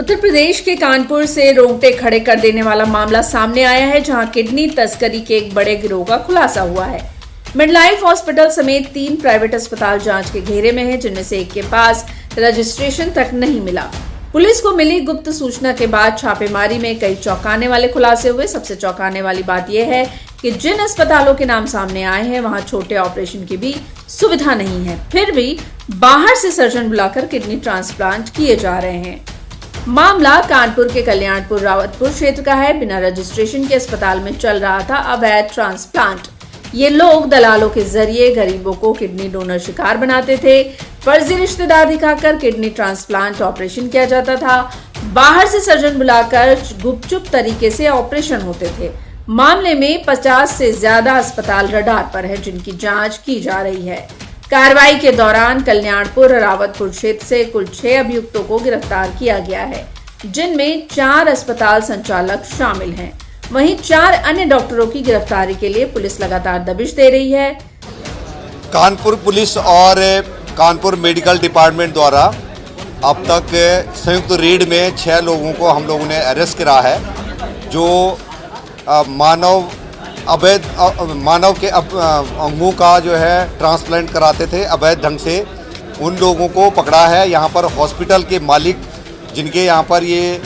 उत्तर प्रदेश के कानपुर से रोंगटे खड़े कर देने वाला मामला सामने आया है, जहां किडनी तस्करी के एक बड़े गिरोह का खुलासा हुआ है। मिडलाइफ हॉस्पिटल समेत 3 प्राइवेट अस्पताल जांच के घेरे में हैं, जिनमें से एक के पास रजिस्ट्रेशन तक नहीं मिला। पुलिस को मिली गुप्त सूचना के बाद छापेमारी में कई चौंकाने वाले खुलासे हुए। सबसे चौंकाने वाली बात यह है कि जिन अस्पतालों के नाम सामने आए हैं, वहां छोटे ऑपरेशन की भी सुविधा नहीं है, फिर भी बाहर से सर्जन बुलाकर किडनी ट्रांसप्लांट किए जा रहे हैं। मामला कानपुर के कल्याणपुर रावतपुर क्षेत्र का है। बिना रजिस्ट्रेशन के अस्पताल में चल रहा था अवैध ट्रांसप्लांट। ये लोग दलालों के जरिए गरीबों को किडनी डोनर शिकार बनाते थे। फर्जी रिश्तेदार दिखाकर किडनी ट्रांसप्लांट ऑपरेशन किया जाता था। बाहर से सर्जन बुलाकर गुपचुप तरीके से ऑपरेशन होते थे। मामले में 50 से ज्यादा अस्पताल रडार पर है, जिनकी जांच की जा रही है। कार्रवाई के दौरान कल्याणपुर रावतपुर क्षेत्र से कुल 6 अभियुक्तों को गिरफ्तार किया गया है, जिनमें 4 अस्पताल संचालक शामिल हैं। वहीं 4 अन्य डॉक्टरों की गिरफ्तारी के लिए पुलिस लगातार दबिश दे रही है। कानपुर पुलिस और कानपुर मेडिकल डिपार्टमेंट द्वारा अब तक संयुक्त रेड में 6 लोगों को हम लोगों ने अरेस्ट करा है, जो मानव के अंगों का जो है ट्रांसप्लांट कराते थे अवैध ढंग से। उन लोगों को पकड़ा है। यहाँ पर हॉस्पिटल के मालिक, जिनके यहाँ पर ये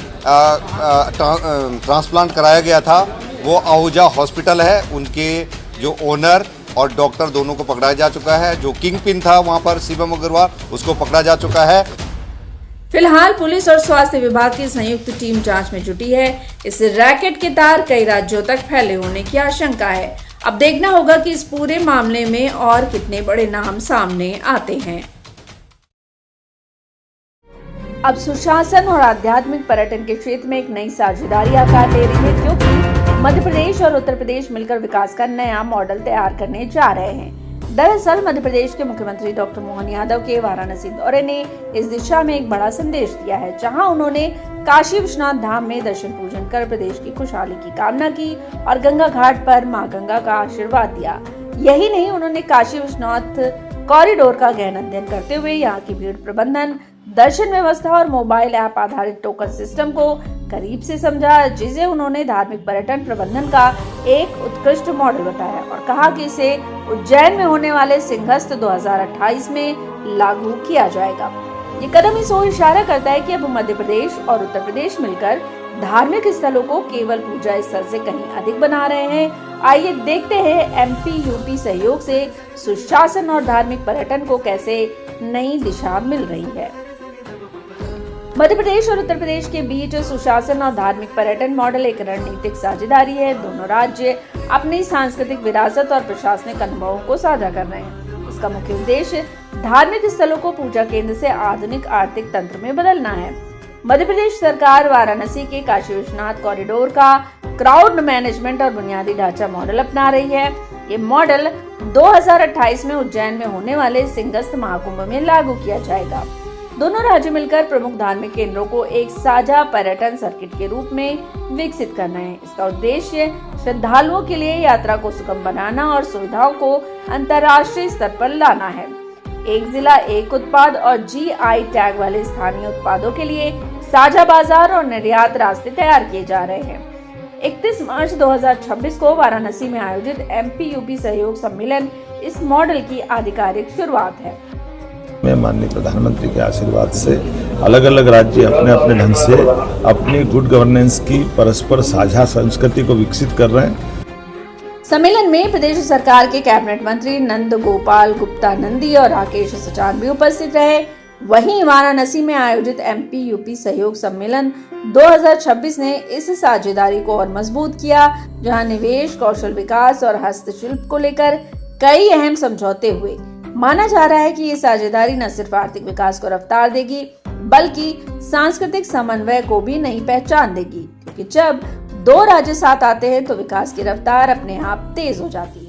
ट्रांसप्लांट कराया गया था, वो आहूजा हॉस्पिटल है। उनके जो ओनर और डॉक्टर दोनों को पकड़ा जा चुका है। जो किंग पिन था वहाँ पर शिवम अग्रवाल, उसको पकड़ा जा चुका है। फिलहाल पुलिस और स्वास्थ्य विभाग की संयुक्त टीम जांच में जुटी है। इस रैकेट के तार कई राज्यों तक फैले होने की आशंका है। अब देखना होगा कि इस पूरे मामले में और कितने बड़े नाम सामने आते हैं। अब सुशासन और आध्यात्मिक पर्यटन के क्षेत्र में एक नई साझेदारी आकार ले रही है, क्योंकि मध्य प्रदेश और उत्तर प्रदेश मिलकर विकास का नया मॉडल तैयार करने जा रहे हैं। दरअसल मध्य प्रदेश के मुख्यमंत्री डॉक्टर मोहन यादव के वाराणसी दौरे ने इस दिशा में एक बड़ा संदेश दिया है, जहां उन्होंने काशी विश्वनाथ धाम में दर्शन पूजन कर प्रदेश की खुशहाली की कामना की और गंगा घाट पर मां गंगा का आशीर्वाद दिया। यही नहीं, उन्होंने काशी विश्वनाथ कॉरिडोर का गहन अध्ययन करते हुए यहाँ की भीड़ प्रबंधन, दर्शन व्यवस्था और मोबाइल ऐप आधारित टोकन सिस्टम को करीब से समझा, जिसे उन्होंने धार्मिक पर्यटन प्रबंधन का एक उत्कृष्ट मॉडल बताया और कहा कि इसे उज्जैन में होने वाले सिंहस्थ 2028 में लागू किया जाएगा। ये कदम इस ओर इशारा करता है कि अब मध्य प्रदेश और उत्तर प्रदेश मिलकर धार्मिक स्थलों को केवल पूजा स्थल से कहीं अधिक बना रहे हैं। आइए देखते हैं MP-UP सहयोग से सुशासन और धार्मिक पर्यटन को कैसे नई दिशा मिल रही है। मध्य प्रदेश और उत्तर प्रदेश के बीच सुशासन और धार्मिक पर्यटन मॉडल एक रणनीतिक साझेदारी है। दोनों राज्य अपनी सांस्कृतिक विरासत और प्रशासनिक अनुभवों को साझा कर रहे हैं। इसका मुख्य उद्देश्य धार्मिक स्थलों को पूजा केंद्र से आधुनिक आर्थिक तंत्र में बदलना है। मध्य प्रदेश सरकार वाराणसी के काशी विश्वनाथ कॉरिडोर का क्राउड मैनेजमेंट और बुनियादी ढांचा मॉडल अपना रही है। ये मॉडल 2028 में उज्जैन में होने वाले सिंहस्थ महाकुंभ में लागू किया जाएगा। दोनों राज्य मिलकर प्रमुख धार्मिक केंद्रों को एक साझा पर्यटन सर्किट के रूप में विकसित करना है। इसका उद्देश्य श्रद्धालुओं के लिए यात्रा को सुगम बनाना और सुविधाओं को अंतर्राष्ट्रीय स्तर पर लाना है। एक जिला एक उत्पाद और GI टैग वाले स्थानीय उत्पादों के लिए साझा बाजार और निर्यात रास्ते तैयार किए जा रहे हैं। 31 मार्च 2026 को वाराणसी में आयोजित MP-UP सहयोग सम्मेलन इस मॉडल की आधिकारिक शुरुआत है। में माननीय प्रधानमंत्री के आशीर्वाद से अलग अलग राज्य अपने अपने ढंग से अपनी गुड गवर्नेंस की परस्पर साझा संस्कृति को विकसित कर रहे हैं। सम्मेलन में प्रदेश सरकार के कैबिनेट मंत्री नंद गोपाल गुप्ता नंदी और राकेश सचान भी उपस्थित रहे। वहीं वाराणसी में आयोजित MP-UP सहयोग सम्मेलन 2026 ने इस साझेदारी को और मजबूत किया, जहां निवेश, कौशल विकास और हस्तशिल्प को लेकर कई अहम समझौते हुए। माना जा रहा है कि ये साझेदारी न सिर्फ आर्थिक विकास को रफ्तार देगी, बल्कि सांस्कृतिक समन्वय को भी नई पहचान देगी, क्योंकि जब 2 राज्य साथ आते हैं तो विकास की रफ्तार अपने आप तेज हो जाती है।